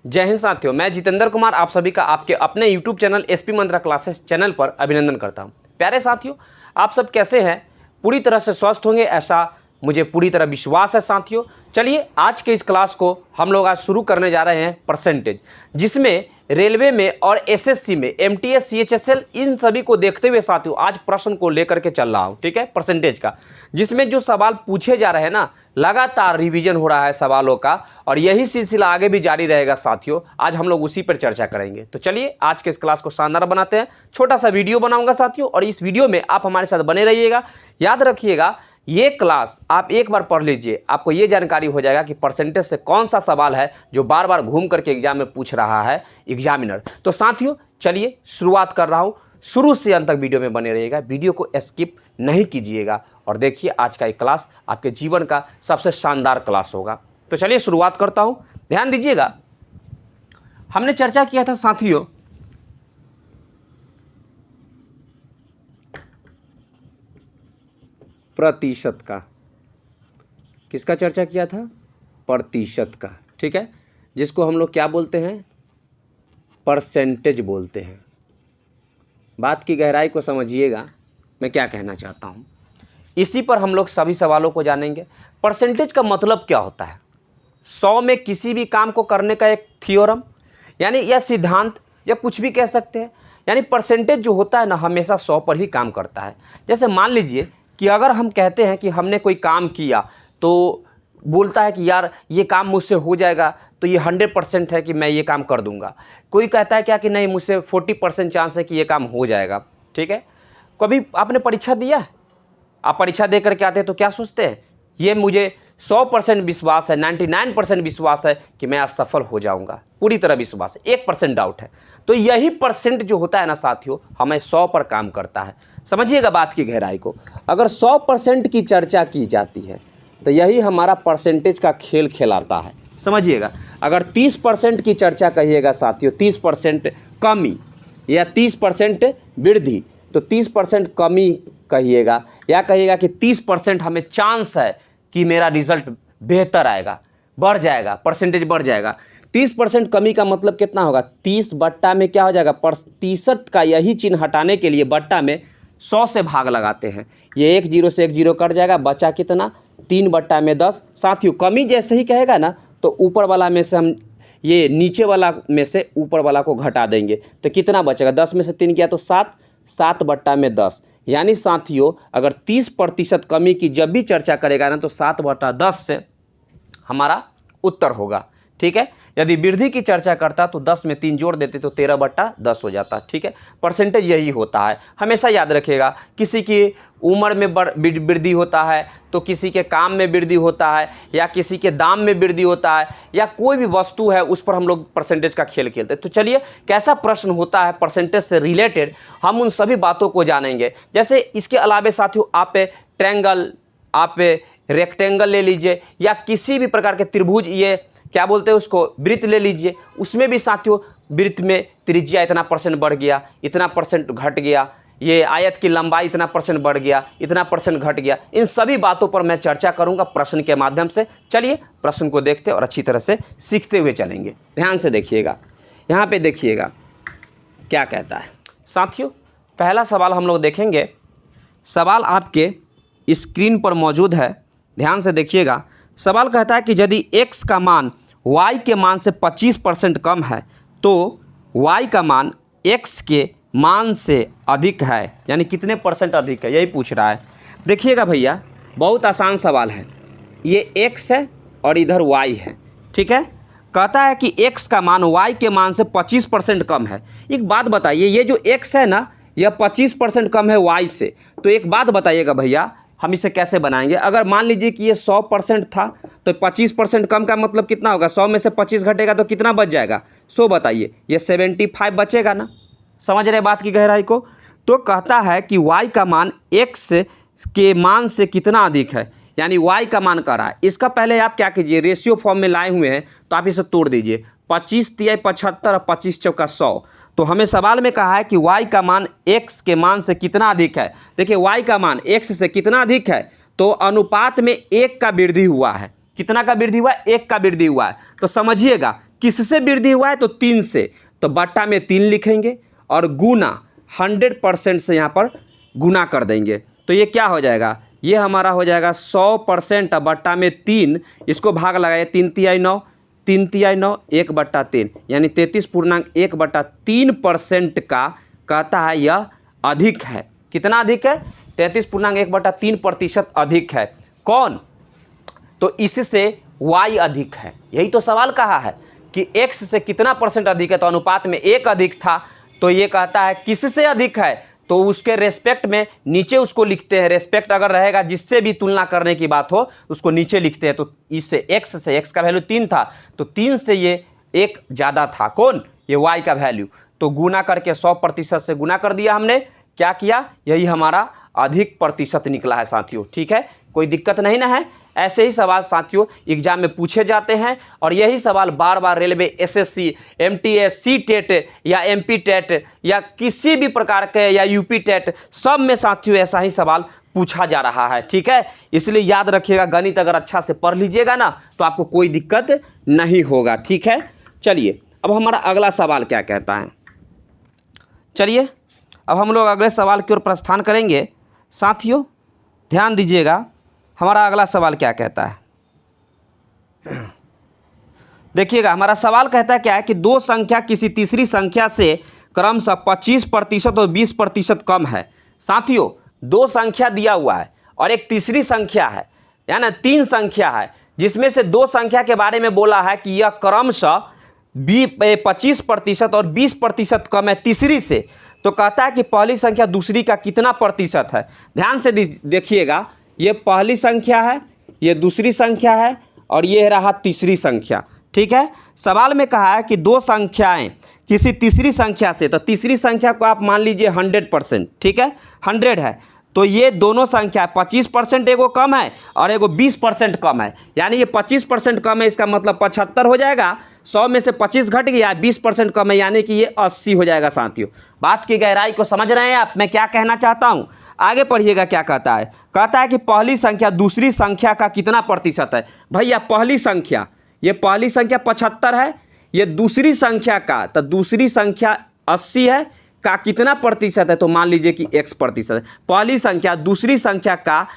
जय हिंद साथियों, मैं जितेंद्र कुमार आप सभी का आपके अपने YouTube चैनल एसपी मंत्रा क्लासेस चैनल पर अभिनंदन करता हूं। प्यारे साथियों, आप सब कैसे हैं? पूरी तरह से स्वस्थ होंगे ऐसा मुझे पूरी तरह विश्वास है। साथियों चलिए आज के इस क्लास को हम लोग आज शुरू करने जा रहे हैं परसेंटेज, जिसमें रेलवे में और एसएससी में एमटीएस सीएचएसएल इन सभी को देखते हुए साथियों आज प्रश्न को लेकर के चल रहा हूँ। ठीक है, परसेंटेज का, जिसमें जो सवाल पूछे जा रहे हैं ना, लगातार रिवीजन हो रहा है सवालों का और यही सिलसिला आगे भी जारी रहेगा साथियों। आज हम लोग उसी पर चर्चा करेंगे। तो चलिए आज के इस क्लास को शानदार बनाते हैं। छोटा सा वीडियो बनाऊंगा साथियों और इस वीडियो में आप हमारे साथ बने रहिएगा। याद रखिएगा, ये क्लास आप एक बार पढ़ लीजिए, आपको ये जानकारी हो जाएगा कि परसेंटेज से कौन सा सवाल है जो बार बार घूम करके एग्जाम में पूछ रहा है एग्जामिनर। तो साथियों चलिए शुरुआत कर रहा हूँ, शुरू से अंत तक वीडियो में बने रहिएगा, वीडियो को स्किप नहीं कीजिएगा और देखिए आज का ये क्लास आपके जीवन का सबसे शानदार क्लास होगा। तो चलिए शुरुआत करता हूँ। ध्यान दीजिएगा, हमने चर्चा किया था साथियों प्रतिशत का। किसका चर्चा किया था? प्रतिशत का। ठीक है, जिसको हम लोग क्या बोलते हैं? परसेंटेज बोलते हैं। बात की गहराई को समझिएगा, मैं क्या कहना चाहता हूँ। इसी पर हम लोग सभी सवालों को जानेंगे। परसेंटेज का मतलब क्या होता है? 100 में किसी भी काम को करने का एक थ्योरम, यानी या सिद्धांत या कुछ भी कह सकते हैं। यानी परसेंटेज जो होता है ना, हमेशा 100 पर ही काम करता है। जैसे मान लीजिए कि अगर हम कहते हैं कि हमने कोई काम किया तो बोलता है कि यार ये काम मुझसे हो जाएगा, तो ये 100% है कि मैं ये काम कर दूंगा। कोई कहता है क्या कि नहीं, मुझसे 40% चांस है कि ये काम हो जाएगा। ठीक है, कभी आपने परीक्षा दिया है? आप परीक्षा दे करके आते हैं तो क्या सोचते हैं? ये मुझे 100% विश्वास है, 99% विश्वास है कि मैं आज सफल हो जाऊंगा, पूरी तरह विश्वास है, 1% डाउट है। तो यही परसेंट जो होता है ना साथियों, हमें 100 पर काम करता है। समझिएगा बात की गहराई को। अगर 100% की चर्चा की जाती है तो यही हमारा परसेंटेज का खेल खेलाता है। समझिएगा, अगर 30% की चर्चा कहिएगा साथियों, 30% कमी या 30% वृद्धि, तो 30% कमी कहिएगा या कहिएगा कि 30% हमें चांस है कि मेरा रिजल्ट बेहतर आएगा, बढ़ जाएगा, परसेंटेज बढ़ जाएगा। 30% कमी का मतलब कितना होगा? 30 बट्टा में क्या हो जाएगा? प्रतिशत का यही चिन्ह हटाने के लिए बट्टा में 100 से भाग लगाते हैं। ये 1 0 से 1 0 कट जाएगा, बचा कितना? 3 बट्टा में 10। साथियों कमी जैसे ही कहेगा ना, तो ऊपर वाला में से हम ये नीचे वाला में से ऊपर वाला को घटा देंगे, तो कितना बचेगा? 10 में से 3 किया तो 7, 7 बट्टा में 10। यानी साथियों अगर 30% कमी की जब भी चर्चा करेगा ना, तो 7 बट्टा 10 से हमारा उत्तर होगा। ठीक है, यदि वृद्धि की चर्चा करता तो 10 में 3 जोड़ देते तो 13 बट्टा 10 हो जाता। ठीक है, परसेंटेज यही होता है। हमेशा याद रखिएगा, किसी की उम्र में वृद्धि होता है तो किसी के काम में वृद्धि होता है, या किसी के दाम में वृद्धि होता है, या कोई भी वस्तु है उस पर हम लोग परसेंटेज का खेल खेलते हैं। तो चलिए कैसा प्रश्न होता है परसेंटेज से रिलेटेड, हम उन सभी बातों को जानेंगे। जैसे इसके अलावा साथियों आप ट्रायंगल, आप रेक्टेंगल ले लीजिए, या किसी भी प्रकार के त्रिभुज, ये क्या बोलते हैं उसको, वृत्त ले लीजिए, उसमें भी साथियों वृत्त में त्रिज्या इतना परसेंट बढ़ गया, इतना परसेंट घट गया, ये आयत की लंबाई इतना परसेंट बढ़ गया, इतना परसेंट घट गया। इन सभी बातों पर मैं चर्चा करूंगा प्रश्न के माध्यम से। चलिए प्रश्न को देखते और अच्छी तरह से सीखते हुए चलेंगे। ध्यान से देखिएगा, यहाँ पे देखिएगा क्या कहता है साथियों। पहला सवाल हम लोग देखेंगे, सवाल आपके स्क्रीन पर मौजूद है, ध्यान से देखिएगा। सवाल कहता है कि यदि x का मान y के मान से 25% कम है तो y का मान x के मान से अधिक है, यानी कितने परसेंट अधिक है, यही पूछ रहा है। देखिएगा भैया, बहुत आसान सवाल है। ये x है और इधर y है। ठीक है, कहता है कि x का मान y के मान से 25% कम है। एक बात बताइए, ये जो x है ना, यह 25% कम है y से, तो एक बात बताइएगा भैया, हम इसे कैसे बनाएंगे? अगर मान लीजिए कि ये 100% था तो 25% कम का मतलब कितना होगा? 100 में से 25 घटेगा तो कितना बच जाएगा? 100 बताइए, ये 75 बचेगा ना। समझ रहे बात की गहराई को? तो कहता है कि y का मान x के मान से कितना अधिक है, यानी y का मान कर रहा है। इसका पहले आप क्या कीजिए, रेशियो फॉर्म में लाए हुए हैं तो आप इसे तोड़ दीजिए। 25 तिया 75 और 25 चौका 100। तो हमें सवाल में कहा है कि y का मान x के मान से कितना अधिक है। देखिए y का मान x से कितना अधिक है, तो अनुपात में 1 का वृद्धि हुआ है। कितना का वृद्धि हुआ? 1 का वृद्धि हुआ है। तो समझिएगा किससे वृद्धि हुआ है? तो 3 से, तो बट्टा में 3 लिखेंगे और गुना 100% से यहाँ पर गुना कर देंगे। तो ये क्या हो जाएगा? ये हमारा हो जाएगा 100% बट्टा में 3, इसको भाग लगाए 3 तिहाई 9, 3 तिहाई 9, 1/3 यानी 33.1/3% का कहता है यह अधिक है। कितना अधिक है? 33.1/3% अधिक है। कौन? तो इससे y अधिक है। यही तो सवाल कहा है कि x से कितना परसेंट अधिक है, तो अनुपात में 1 अधिक था, तो ये कहता है किससे अधिक है, तो उसके रेस्पेक्ट में नीचे उसको लिखते हैं। रेस्पेक्ट अगर रहेगा, जिससे भी तुलना करने की बात हो उसको नीचे लिखते हैं। तो इससे x से, x का वैल्यू 3 था, तो 3 से ये 1 ज़्यादा था। कौन? ये y का वैल्यू। तो गुना करके 100% से गुना कर दिया हमने। क्या किया? यही हमारा अधिक प्रतिशत निकला है साथियों। ठीक है, कोई दिक्कत नहीं ना है। ऐसे ही सवाल साथियों एग्जाम में पूछे जाते हैं और यही सवाल बार बार railway, SSC, MTS, C TET या एमपी टेट या किसी भी प्रकार के या यूपी टेट, सब में साथियों ऐसा ही सवाल पूछा जा रहा है। ठीक है, इसलिए याद रखिएगा, गणित अगर अच्छा से पढ़ लीजिएगा ना तो आपको कोई दिक्कत नहीं होगा। ठीक है, चलिए अब हमारा अगला सवाल क्या कहता है। चलिए अब हम लोग अगले सवाल की ओर प्रस्थान करेंगे। साथियों ध्यान दीजिएगा, हमारा अगला सवाल क्या कहता है। देखिएगा, हमारा सवाल कहता है क्या है कि दो संख्या किसी तीसरी संख्या से क्रमशः 25% और 20% कम है। साथियों दो संख्या दिया हुआ है और एक तीसरी संख्या है, यानी 3 संख्या है, जिसमें से दो संख्या के बारे में बोला है कि यह क्रमशः 25% और 20% कम है तीसरी से। तो कहता है कि पहली संख्या दूसरी का कितना प्रतिशत है। ध्यान से देखिएगा, ये पहली संख्या है, ये दूसरी संख्या है और ये रहा तीसरी संख्या। ठीक है, सवाल में कहा है कि दो संख्याएं किसी तीसरी संख्या से, तो तीसरी संख्या को आप मान लीजिए 100%। ठीक है, 100 है, तो ये दोनों संख्या 25% एगो कम है और एगो 20% कम है, यानी ये 25% कम है, इसका मतलब 75 हो जाएगा। 100 में से 25 घट गया, 20% कम है, यानी कि ये 80 हो जाएगा। साथियों बात की गहराई को समझ रहे हैं आप, मैं क्या कहना चाहता हूँ? आगे पढ़िएगा क्या कहता है। कहता है कि पहली संख्या दूसरी संख्या का कितना प्रतिशत है। भैया पहली संख्या, ये पहली संख्या 75 है, ये दूसरी संख्या का, तो दूसरी संख्या 80 है, का कितना प्रतिशत है, तो मान लीजिए कि x%। पहली संख्या दूसरी संख्या का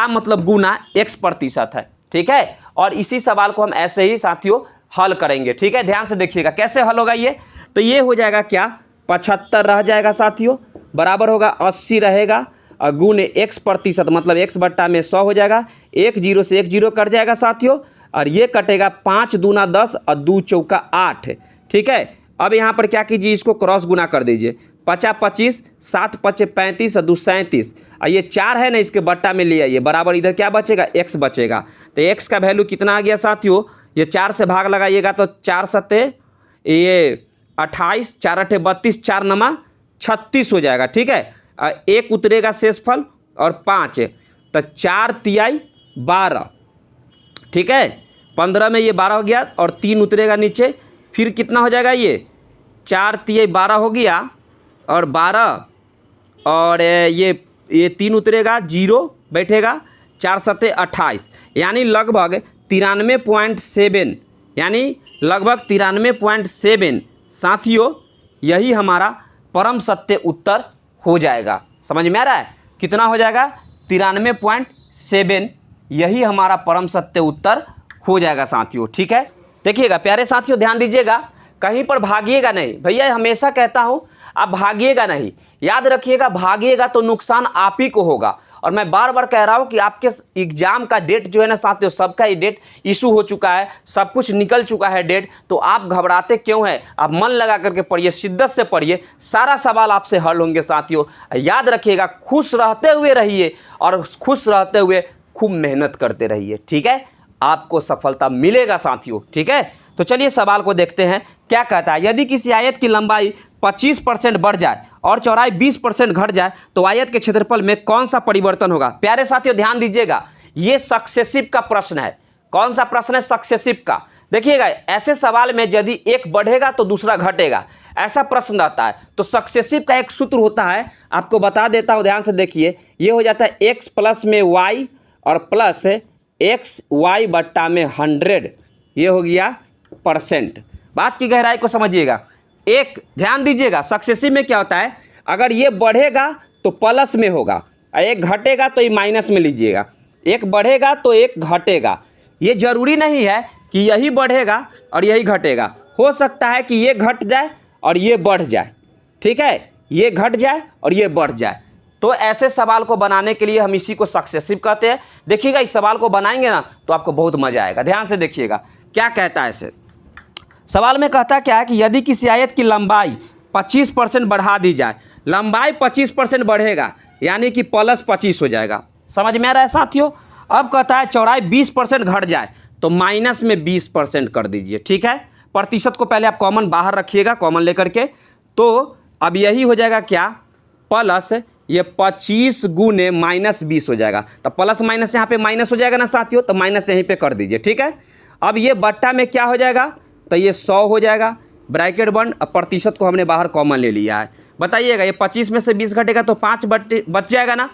मतलब गुना x% है। ठीक है, और इसी सवाल को हम ऐसे ही साथियों हल करेंगे। ठीक है, ध्यान से देखिएगा कैसे हल होगा ये। तो ये हो जाएगा क्या, 75 रह जाएगा साथियों, बराबर होगा 80 रहेगा और गुने x% मतलब x बट्टा में 100 हो जाएगा। 1 0 से 1 0 कट जाएगा साथियों, और ये कटेगा 5 दूना 10 और 2 चौका 8। ठीक है, अब यहाँ पर क्या कीजिए, इसको क्रॉस गुना कर दीजिए। 50 25, 7 5 35 और 2 37, और ये 4 है ना, इसके बट्टा में ले आइए, बराबर इधर क्या बचेगा, x बचेगा। तो x का वैल्यू कितना आ गया साथियों, ये 4 से भाग लगाइएगा तो 4 सत्ते ये 28, 4 8 32, 4 9 36 हो जाएगा। ठीक है, 1 उतरेगा शेषफल और 5, तो 4 तिहाई 12। ठीक है, 15 में ये 12 हो गया और 3 उतरेगा नीचे, फिर कितना हो जाएगा, ये 4 तिहाई 12 हो गया और 12 और ये 3 उतरेगा, 0 बैठेगा, 4 सत्ते 28, यानी लगभग 93.7, यानी लगभग 93.7 साथियों, यही हमारा परम सत्य उत्तर हो जाएगा। समझ में आ रहा है, कितना हो जाएगा, 93.7, यही हमारा परम सत्य उत्तर हो जाएगा साथियों। ठीक है, देखिएगा प्यारे साथियों, ध्यान दीजिएगा, कहीं पर भागिएगा नहीं। भैया हमेशा कहता हूं आप भागिएगा नहीं, याद रखिएगा, भागिएगा तो नुकसान आप ही को होगा। और मैं बार बार कह रहा हूं कि आपके एग्जाम का डेट जो है ना साथियों, सबका ये डेट इशू हो चुका है, सब कुछ निकल चुका है डेट, तो आप घबराते क्यों हैं? आप मन लगा करके पढ़िए, शिद्दत से पढ़िए, सारा सवाल आपसे हल होंगे साथियों। याद रखिएगा, खुश रहते हुए रहिए और खुश रहते हुए खूब मेहनत करते रहिए। ठीक है, आपको सफलता मिलेगा साथियों। ठीक है, तो चलिए सवाल को देखते हैं क्या कहता है। यदि किसी आयत की लंबाई 25% बढ़ जाए और चौड़ाई 20% घट जाए तो आयत के क्षेत्रफल में कौन सा परिवर्तन होगा। प्यारे साथियों ध्यान दीजिएगा, ये सक्सेसिव का प्रश्न है। कौन सा प्रश्न है, सक्सेसिव का। देखिएगा, ऐसे सवाल में यदि एक बढ़ेगा तो दूसरा घटेगा, ऐसा प्रश्न रहता है। तो सक्सेसिव का एक सूत्र होता है, आपको बता देता हूं, ध्यान से देखिए। ये हो जाता है x प्लस में y और प्लस x y बट्टा में 100, ये हो गया परसेंट। बात की गहराई को समझिएगा। एक ध्यान दीजिएगा, सक्सेसिव में क्या होता है, अगर ये बढ़ेगा तो प्लस में होगा, एक घटेगा तो ये माइनस में लीजिएगा, एक बढ़ेगा तो एक घटेगा। ये जरूरी नहीं है कि यही बढ़ेगा और यही घटेगा, हो सकता है कि ये घट जाए और ये बढ़ जाए, ठीक है, ये घट जाए और ये बढ़ जाए। तो ऐसे सवाल को बनाने के लिए हम इसी को सक्सेसिव कहते हैं। देखिएगा, इस सवाल को बनाएंगे ना तो आपको बहुत मजा आएगा। ध्यान से देखिएगा क्या कहता है इसे। सवाल में कहता क्या है कि यदि किसी आयत की लंबाई 25% बढ़ा दी जाए, लंबाई 25% बढ़ेगा यानी कि प्लस 25 हो जाएगा। समझ में आ रहा है साथियों। अब कहता है चौड़ाई 20% घट जाए तो माइनस में 20% कर दीजिए, ठीक है। प्रतिशत को पहले आप कॉमन बाहर रखिएगा, कॉमन लेकर के, तो अब यही हो जाएगा क्या, प्लस ये 25 गुने माइनस 20 हो जाएगा। तो प्लस माइनस यहाँ पे माइनस हो जाएगा ना साथियों, तो माइनस यहीं पे कर दीजिए, ठीक है। अब ये बट्टा में क्या हो जाएगा, तो ये 100 हो जाएगा, ब्रैकेट बंद। अब प्रतिशत को हमने बाहर कॉमन ले लिया है। बताइएगा, ये 25 में से 20 घटेगा तो 5 बच जाएगा ना,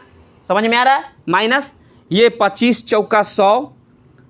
समझ में आ रहा है। माइनस ये 25 चौका 100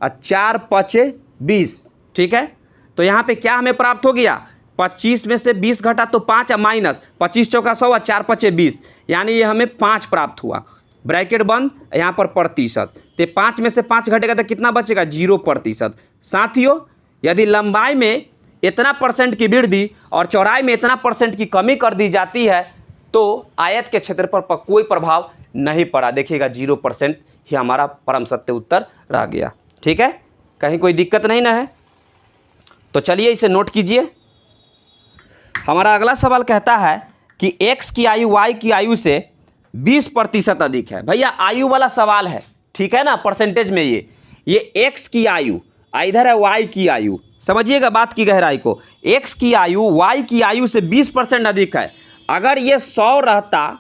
और 4 पचे 20, ठीक है। तो यहाँ पे क्या हमें प्राप्त हो गया, 25 में से 20 घटा तो 5 माइनस 25 चौका 100 और 4 पचे 20, यानी ये हमें 5 प्राप्त हुआ, ब्रैकेट बंद, यहाँ पर प्रतिशत। तो 5 में से 5 घटेगा तो कितना बचेगा, 0%। साथियों, यदि लंबाई में इतना % की वृद्धि और चौड़ाई में इतना % की कमी कर दी जाती है तो आयत के क्षेत्रफल पर कोई प्रभाव नहीं पड़ा। देखिएगा 0% ही हमारा परम सत्य उत्तर रह गया, ठीक है। कहीं कोई दिक्कत नहीं ना है। तो चलिए इसे नोट कीजिए। हमारा अगला सवाल कहता है कि x की आयु y की आयु से 20% अधिक है। भैया आयु वाला सवाल है, ठीक है ना, परसेंटेज में ये x की आयु, इधर है y की आयु। समझिएगा बात की गहराई को, x की आयु y की आयु से 20% अधिक है। अगर ये 100 रहता,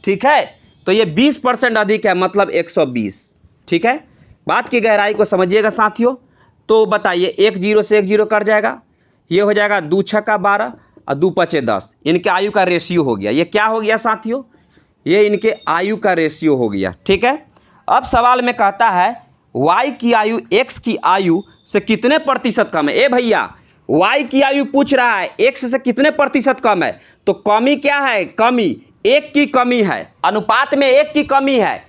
ठीक है, तो ये 20% अधिक है, मतलब 120, ठीक है। बात की गहराई को समझिएगा साथियों। तो बताइए, 1 0 से 1 0 कट जाएगा, ये हो जाएगा 2 छक्का 12 और 2 पचे 10। इनके आयु का रेशियो हो गया। ये क्या हो गया साथियों, ये इनके आयु का रेशियो हो गया, ठीक है। अब सवाल में कहता है y की आयु x की आयु से कितने प्रतिशत कम है। ए भैया, y की आयु पूछ रहा है x से कितने प्रतिशत कम है, तो कमी क्या है, कमी 1 की कमी है, अनुपात में 1 की कमी है।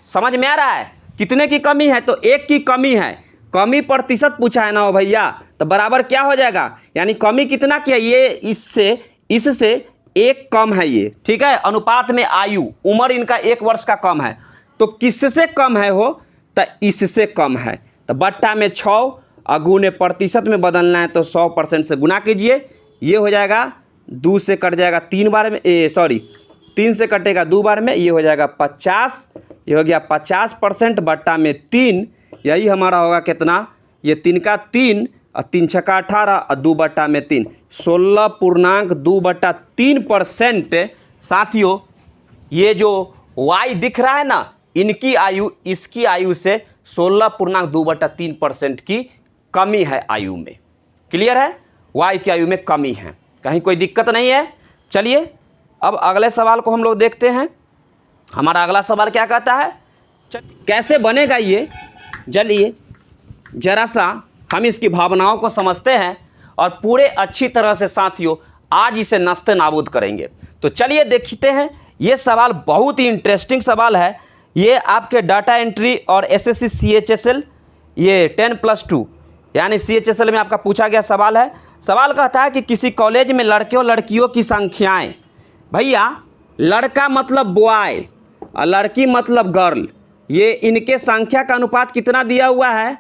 समझ में आ रहा है, कितने की कमी है, तो 1 की कमी है। कमी प्रतिशत पूछा है ना हो भैया, तो बराबर क्या हो जाएगा, यानी कमी कितना की है, ये इससे 1 कम है ये, ठीक है। अनुपात में आयु, उम्र इनका 1 वर्ष का कम है, तो किससे कम है हो, तो इससे कम है। तो बट्टा में 6 और गुने प्रतिशत में बदलना है तो 100% से गुना कीजिए। ये हो जाएगा 2 से कट जाएगा 3 बार में, 3 से कटेगा 2 बार में, ये हो जाएगा 50, ये हो गया 50% बट्टा में 3। यही हमारा होगा कितना, ये 3 का 3 और 3 छक्का 18 और 2 बट्टा में 3, 16.2/3%। साथियों, ये जो y दिख रहा है ना, इनकी आयु इसकी आयु से 16.2/3% की कमी है आयु में। क्लियर है, y की आयु में कमी है, कहीं कोई दिक्कत नहीं है। चलिए अब अगले सवाल को हम लोग देखते हैं। हमारा अगला सवाल क्या कहता है, कैसे बनेगा ये, चलिए जरा सा हम इसकी भावनाओं को समझते हैं और पूरे अच्छी तरह से साथियों आज इसे नस्ते नाबूद करेंगे। तो चलिए देखते हैं। ये सवाल बहुत ही इंटरेस्टिंग सवाल है। ये आपके डाटा एंट्री और एसएससी CHSL ये 10+2 यानी CHSL में आपका पूछा गया सवाल है। सवाल कहता है कि किसी कॉलेज में लड़के और लड़कियों की संख्याएं, भैया लड़का मतलब बॉय और लड़की मतलब गर्ल, ये इनके संख्या का अनुपात कितना दिया हुआ है,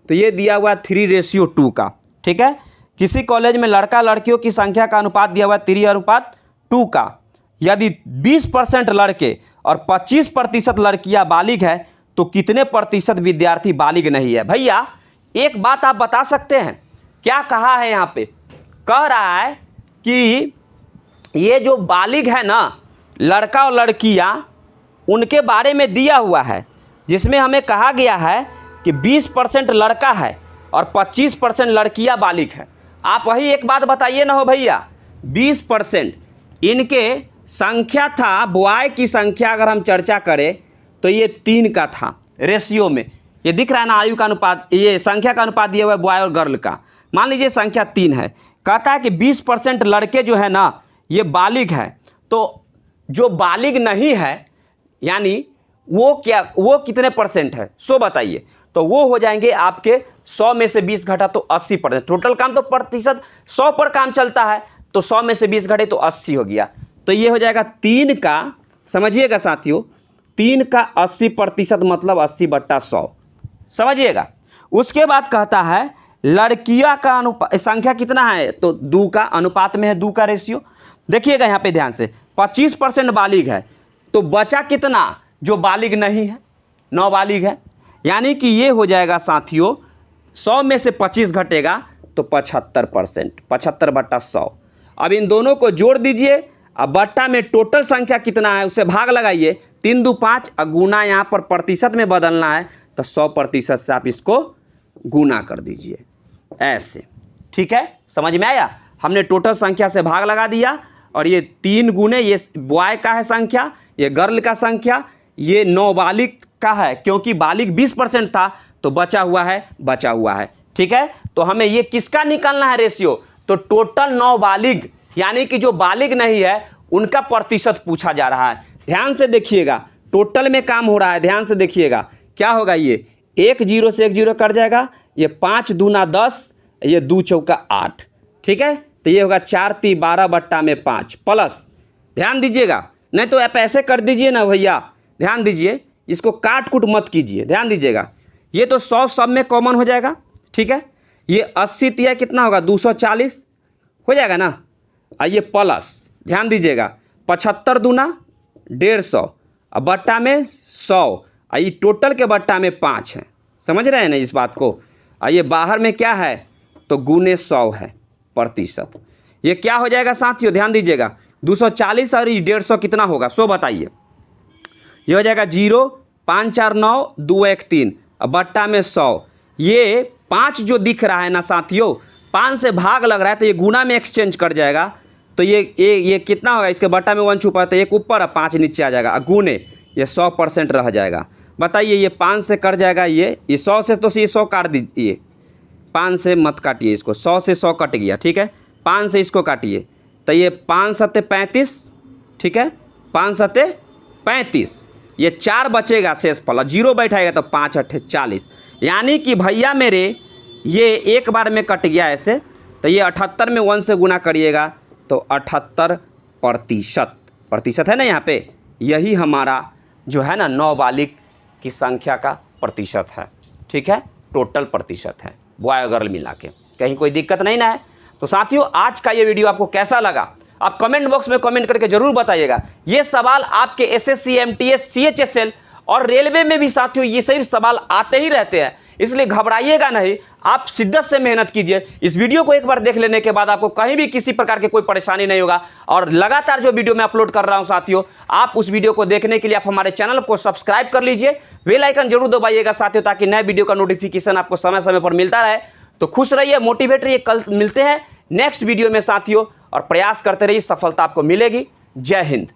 तो ये दिया हुआ है 3:2 का, ठीक है। किसी कॉलेज में लड़का लड़कियों की संख्या का अनुपात दिया हुआ है 3:2 का। यदि 20% लड़के और 25% लड़कियां बालिग है तो कितने प्रतिशत विद्यार्थी बालिग नहीं है। भैया एक बात आप बता सकते हैं, क्या कहा है यहाँ पे, कह रहा है कि ये जो बालिग है ना, लड़का और लड़कियां, उनके बारे में दिया हुआ है, जिसमें हमें कहा गया है कि 20% लड़का है और 25% लड़कियां बालिग है। आप वही एक बात बताइए ना हो भैया, 20% इनके संख्या था, बॉय की संख्या अगर हम चर्चा करें तो ये 3 का था रेशियो में। ये दिख रहा है ना, आयु का अनुपात, ये संख्या का अनुपात दिया हुआ है बॉय और गर्ल का। मान लीजिए संख्या 3 है, कहता है कि 20% लड़के जो है ना ये बालिग है, तो जो बालिग नहीं है यानी वो कितने परसेंट है सो बताइए। तो वो हो जाएंगे आपके 100 में से 20 घटा तो 80%। टोटल काम तो प्रतिशत 100 पर काम चलता है, तो 100 में से 20 घटे तो 80 हो गया। तो ये हो जाएगा 3 का, समझिएगा साथियों, 3 का 80% मतलब 80/100, समझिएगा। उसके बाद कहता है लड़कियां का संख्या कितना है, तो 2 का अनुपात में है, 2 का रेशियो। देखिएगा यहाँ पे ध्यान से, 25% बालिग है, तो बचा कितना जो बालिग नहीं है, 9 बालिग है, यानी कि ये हो जाएगा साथियों 100 में से 25 घटेगा तो 75%, 75/100। अब इन दोनों को जोड़ दीजिए, अब बट्टा में टोटल संख्या कितना है उसे भाग लगाइए, 3 2 5, और गुना यहाँ पर प्रतिशत में बदलना है तो 100% से आप इसको गुना कर दीजिए ऐसे, ठीक है, समझ में आया। हमने टोटल संख्या से भाग लगा दिया, और ये 3 गुने, ये बॉय का है संख्या, ये गर्ल का संख्या, ये 9 बालिग का है, क्योंकि बालिग 20% था तो बचा हुआ है, ठीक है। तो हमें ये किसका निकालना है रेशियो, तो टोटल 9 बालिग यानी कि जो बालिग नहीं है उनका प्रतिशत पूछा जा रहा है। ध्यान से देखिएगा, टोटल में काम हो रहा है, ध्यान से देखिएगा क्या होगा। ये 1 0 से 1 0 कट जाएगा, ये 5 दूना 10, ये 2 चौका 8, ठीक है। तो ये होगा 4 3 12/5 प्लस, ध्यान दीजिएगा, नहीं तो आप ऐसे कर दीजिए ना भैया, ध्यान दीजिए, इसको काट कूट मत कीजिए, ध्यान दीजिएगा। ये तो 100 सब में कॉमन हो जाएगा, ठीक है। ये 80 तिया कितना होगा, 240 हो जाएगा ना, ये प्लस, ध्यान दीजिएगा, 75 दूना 150, और बट्टा में 100, ये टोटल के बट्टा में 5 है, समझ रहे हैं ना इस बात को। ये बाहर में क्या है तो गुने 100 है प्रतिशत। ये क्या हो जाएगा साथियों, ध्यान दीजिएगा, 240 और 150 कितना होगा सो बताइए। ये हो जाएगा 0 5 4 9 2 1 3, बट्टा में 100। ये 5 जो दिख रहा है ना साथियों, 5 से भाग लग रहा है तो ये गुना में एक्सचेंज कर जाएगा, तो ये कितना होगा, इसके बट्टा में 1 छुपा है तो 1 ऊपर और 5 नीचे आ जाएगा, गुने ये 100% रह जाएगा। बताइए ये 5 से कट जाएगा, ये 100 से तो ये 100 काट दीजिए, 5 से मत काटिए इसको, 100 से 100 कट गया, ठीक है। 5 से इसको काटिए तो ये 5 7 35, ठीक है, 5 7 35, ये 4 बचेगा शेष फल, 0 बैठाएगा तो 5 8 40, यानी कि भैया मेरे ये एक बार में कट गया ऐसे, तो ये 78 में 1 से गुना करिएगा तो 78% प्रतिशत है ना यहाँ पे, यही हमारा जो है ना 9 बालिग की संख्या का प्रतिशत है, ठीक है, टोटल प्रतिशत है बॉय और गर्ल मिला के, कहीं कोई दिक्कत नहीं ना है। तो साथियों आज का ये वीडियो आपको कैसा लगा आप कमेंट बॉक्स में कमेंट करके जरूर बताइएगा। ये सवाल आपके एसएससी एमटीएस सीएचएसएल और रेलवे में भी साथियों ये सभी सवाल आते ही रहते हैं, इसलिए घबराइएगा नहीं, आप शिद्दत से मेहनत कीजिए। इस वीडियो को एक बार देख लेने के बाद आपको कहीं भी किसी प्रकार की कोई परेशानी नहीं होगा, और लगातार जो वीडियो मैं अपलोड कर रहा हूं साथियों, आप उस वीडियो को देखने के लिए आप हमारे चैनल को सब्सक्राइब कर लीजिए, बेल आइकन जरूर दबाइएगा साथियों, ताकि नए वीडियो का नोटिफिकेशन आपको समय समय पर मिलता रहे। तो खुश रहिए, मोटिवेट रहिए, कल मिलते हैं नेक्स्ट वीडियो में साथियों, और प्रयास करते रहिए, सफलता आपको मिलेगी। जय हिंद।